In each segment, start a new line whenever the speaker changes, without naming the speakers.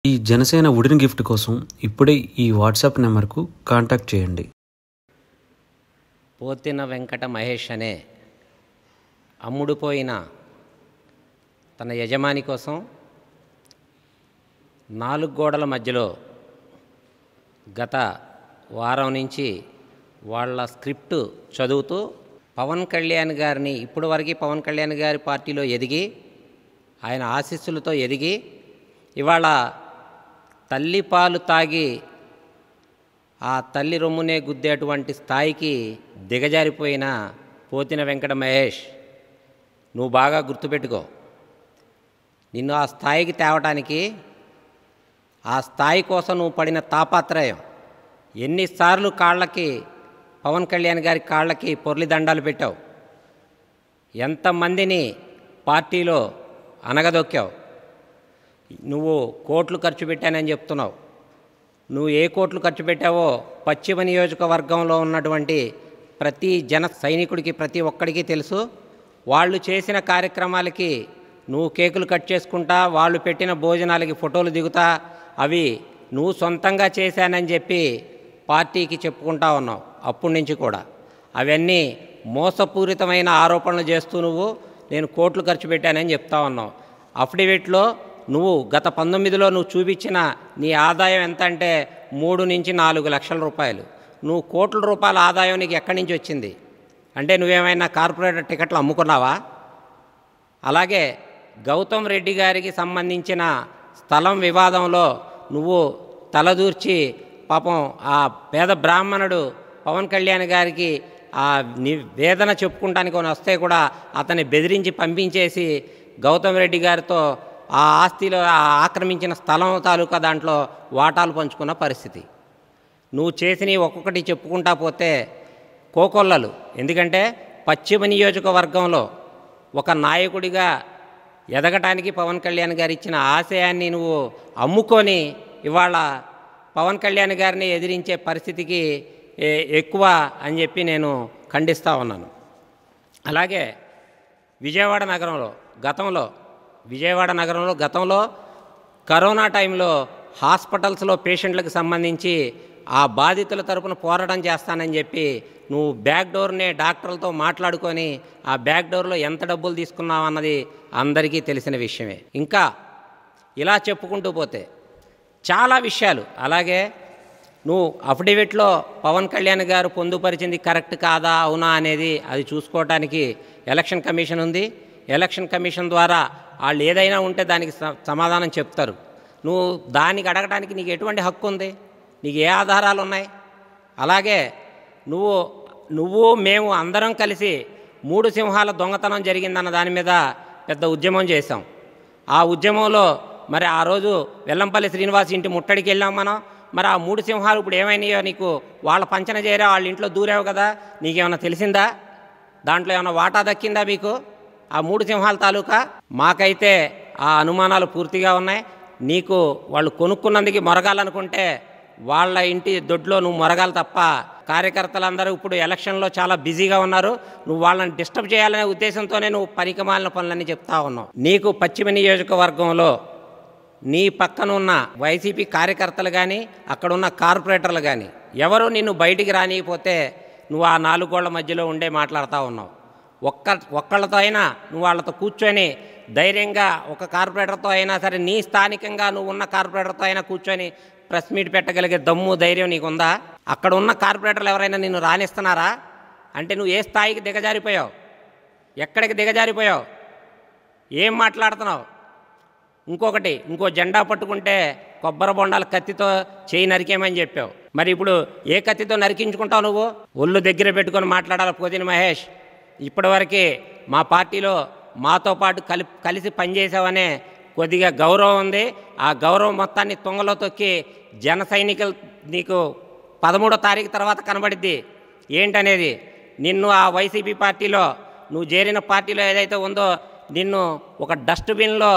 ఈ Janasena wooden gift కోసం ఇప్పుడే ఈ వాట్సాప్ నెంబర్కు కాంటాక్ట్ చేయండి.
పోతిన వెంకట మహేష్ అనే అమ్ముడుపోయిన తన యజమాని కోసం 4 గోడల మధ్యలో గత వారం నుంచి వాళ్ళ స్క్రిప్ట్ చదువుతూ పవన్ కళ్యాణ్ గారిని ఇప్పటివరకు పవన్ కళ్యాణ్ గారి పార్టీలో ఎదిగి ఆయన ఆశీస్సులతో ఎదిగి ఇవాళ తల్లి పాలు తాగి ఆ తల్లి రొమ్మునే గుద్దేటువంటి స్థాయికి దిగజారిపోయిన పోతిన వెంకట మహేష్, నువ్వు బాగా గుర్తుపెట్టుకో. నిన్ను ఆ స్థాయికి తేవటానికి, ఆ స్థాయి కోసం నువ్వు పడిన తాపత్రయం, ఎన్నిసార్లు కాళ్ళకి పవన్ కళ్యాణ్ గారి కాళ్ళకి పొర్లి దండాలు పెట్టావు, ఎంతమందిని పార్టీలో అనగదొక్కావు. నువ్వు కోట్లు ఖర్చు పెట్టానని చెప్తున్నావు. నువ్వు ఏ కోట్లు ఖర్చు పెట్టావో పశ్చిమ నియోజకవర్గంలో ఉన్నటువంటి ప్రతి జన సైనికుడికి, ప్రతి ఒక్కడికి తెలుసు. వాళ్ళు చేసిన కార్యక్రమాలకి నువ్వు కేకులు కట్ చేసుకుంటా, వాళ్ళు పెట్టిన భోజనాలకి ఫోటోలు దిగుతా, అవి నువ్వు సొంతంగా చేశానని చెప్పి పార్టీకి చెప్పుకుంటా ఉన్నావు. అప్పటి నుంచి కూడా అవన్నీ మోసపూరితమైన ఆరోపణలు చేస్తూ నేను కోట్లు ఖర్చు పెట్టానని చెప్తా ఉన్నావు. అఫిడవిట్లో నువ్వు గత 19లో నువ్వు చూపించిన నీ ఆదాయం ఎంత అంటే 3 నుంచి 4 లక్షల రూపాయలు. నువ్వు కోట్ల రూపాయల ఆదాయం నీకు ఎక్కడి నుంచి వచ్చింది అంటే నువ్వేమైనా కార్పొరేటర్ టికెట్లు అమ్ముకున్నావా? అలాగే గౌతమ్ రెడ్డి గారికి సంబంధించిన స్థలం వివాదంలో నువ్వు తలదూర్చి పాపం ఆ పేద బ్రాహ్మణుడు పవన్ కళ్యాణ్ గారికి ఆ వేదన చెప్పుకుంటానికి వస్తే కూడా అతన్ని బెదిరించి పంపించేసి గౌతమ్ రెడ్డి గారితో ఆ ఆస్తిలో ఆక్రమించిన స్థలం తాలూకా దాంట్లో వాటాలు పంచుకున్న పరిస్థితి. నువ్వు చేసినవి ఒక్కొక్కటి చెప్పుకుంటా పోతే కోకొల్లలు. ఎందుకంటే పశ్చిమ నియోజకవర్గంలో ఒక నాయకుడిగా ఎదగటానికి పవన్ కళ్యాణ్ గారు ఇచ్చిన ఆశయాన్ని నువ్వు అమ్ముకొని ఇవాళ పవన్ కళ్యాణ్ గారిని ఎదిరించే పరిస్థితికి ఎక్కువ అని చెప్పి నేను ఖండిస్తూ ఉన్నాను. అలాగే విజయవాడ నగరంలో గతంలో కరోనా టైంలో హాస్పిటల్స్లో పేషెంట్లకు సంబంధించి ఆ బాధితుల తరపున పోరాటం చేస్తానని చెప్పి నువ్వు బ్యాక్ డోర్నే డాక్టర్లతో మాట్లాడుకొని ఆ బ్యాక్ డోర్లో ఎంత డబ్బులు తీసుకున్నావు అన్నది అందరికీ తెలిసిన విషయమే. ఇంకా ఇలా చెప్పుకుంటూ పోతే చాలా విషయాలు. అలాగే నువ్వు అఫిడవిట్లో పవన్ కళ్యాణ్ గారు పొందుపరిచింది కరెక్ట్ కాదా అవునా అనేది అది చూసుకోవటానికి ఎలక్షన్ కమిషన్ ఉంది. ఎలక్షన్ కమిషన్ ద్వారా వాళ్ళు ఏదైనా ఉంటే దానికి సమాధానం చెప్తారు. నువ్వు దానికి అడగడానికి నీకు ఎటువంటి హక్కు ఉంది? నీకు ఏ ఆధారాలు ఉన్నాయి? అలాగే నువ్వు మేము అందరం కలిసి 3 సింహాల దొంగతనం జరిగిందన్న దాని మీద పెద్ద ఉద్యమం చేశాం. ఆ ఉద్యమంలో మరి ఆ రోజు వెల్లంపల్లి శ్రీనివాస్ ఇంటి ముట్టడికి వెళ్ళాం మనం. మరి ఆ 3 సింహాలు ఇప్పుడు ఏమైనాయో నీకు వాళ్ళ పంచన చేరా, వాళ్ళ ఇంట్లో దూరావు కదా, నీకేమన్నా తెలిసిందా? దాంట్లో ఏమైనా వాటా దక్కిందా మీకు? ఆ 3 సింహాల తాలూకా మాకైతే ఆ అనుమానాలు పూర్తిగా ఉన్నాయి. నీకు వాళ్ళు కొనుక్కున్నందుకు మొరగాలనుకుంటే వాళ్ళ ఇంటి దొడ్లో నువ్వు మొరగాలి తప్ప, కార్యకర్తలందరూ ఇప్పుడు ఎలక్షన్లో చాలా బిజీగా ఉన్నారు, నువ్వు వాళ్ళని డిస్టర్బ్ చేయాలనే ఉద్దేశంతోనే నువ్వు పనికిమాలిన పనులన్నీ చెప్తా ఉన్నావు. నీకు పశ్చిమ నియోజకవర్గంలో నీ పక్కనున్న వైసీపీ కార్యకర్తలు కానీ అక్కడున్న కార్పొరేటర్లు కానీ ఎవరు నిన్ను బయటికి రానియకపోతే నువ్వు ఆ 4 గోళ్ల మధ్యలో ఉండే మాట్లాడుతూ ఉన్నావు. ఒక్కళ్ళతో అయినా నువ్వు వాళ్ళతో కూర్చొని ధైర్యంగా ఒక కార్పొరేటర్తో అయినా సరే, నీ స్థానికంగా నువ్వు ఉన్న కార్పొరేటర్తో అయినా కూర్చొని ప్రెస్ మీట్ పెట్టగలిగే దమ్ము ధైర్యం నీకుందా? అక్కడ ఉన్న కార్పొరేటర్లు ఎవరైనా నిన్ను రాణిస్తున్నారా? అంటే నువ్వు ఏ స్థాయికి దిగజారిపోయావు? ఎక్కడికి దిగజారిపోయావు? ఏం మాట్లాడుతున్నావు? ఇంకో జెండా పట్టుకుంటే కొబ్బరి బొండాల కత్తితో చేయి నరికేమని చెప్పావు. మరి ఇప్పుడు ఏ కత్తితో నరికించుకుంటావు? నువ్వు ఒళ్ళు దగ్గర పెట్టుకొని మాట్లాడాలి. పోతిన మహేష్, ఇప్పటివరకే మా పార్టీలో మాతో పాటు కలిసి పనిచేసావనే కొద్దిగా గౌరవం ఉంది. ఆ గౌరవం మొత్తాన్ని తుంగలో తొక్కి జన సైనికులు నీకు 13వ తారీఖు తర్వాత కనబడిద్ది ఏంటనేది. నిన్ను ఆ వైసీపీ పార్టీలో నువ్వు చేరిన పార్టీలో ఏదైతే ఉందో నిన్ను ఒక డస్ట్బిన్లో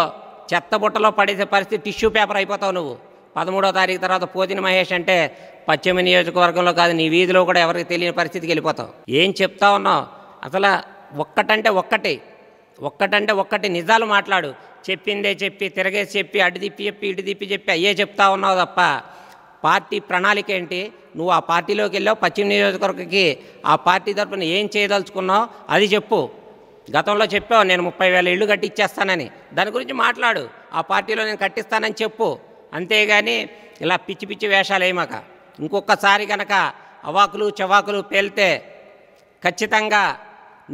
చెత్తబుట్టలో పడేసే పరిస్థితి, టిష్యూ పేపర్ అయిపోతావు నువ్వు 13వ తారీఖు తర్వాత. పోతిన మహేష్ అంటే పశ్చిమ నియోజకవర్గంలో కాదు, నీ వీధిలో కూడా ఎవరికి తెలియని పరిస్థితికి వెళ్ళిపోతావు. ఏం చెప్తా ఉన్నావు? అసలు ఒక్కటంటే ఒక్కటి ఒక్కటంటే ఒక్కటి నిజాలు మాట్లాడు. చెప్పిందే చెప్పి తిరగేసి చెప్పి అటు తిప్పి చెప్పి ఇటు తిప్పి చెప్పి అయ్యే చెప్తా ఉన్నావు తప్ప పార్టీ ప్రణాళిక ఏంటి? నువ్వు ఆ పార్టీలోకి వెళ్ళావు, పశ్చిమ నియోజకవర్గకి ఆ పార్టీ తరఫున ఏం చేయదలుచుకున్నావు అది చెప్పు. గతంలో చెప్పావు నేను 30,000 ఇళ్ళు కట్టిచ్చేస్తానని, దాని గురించి మాట్లాడు. ఆ పార్టీలో నేను కట్టిస్తానని చెప్పు. అంతేగాని ఇలా పిచ్చి పిచ్చి వేషాలు వేయమాక. ఇంకొకసారి కనుక అవాకులు చవాకులు పేలితే ఖచ్చితంగా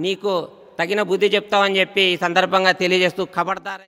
నీకు తగిన బుద్ధి చెప్తామని చెప్పి ఈ సందర్భంగా తెలియజేస్తూ ఖబర్దార్.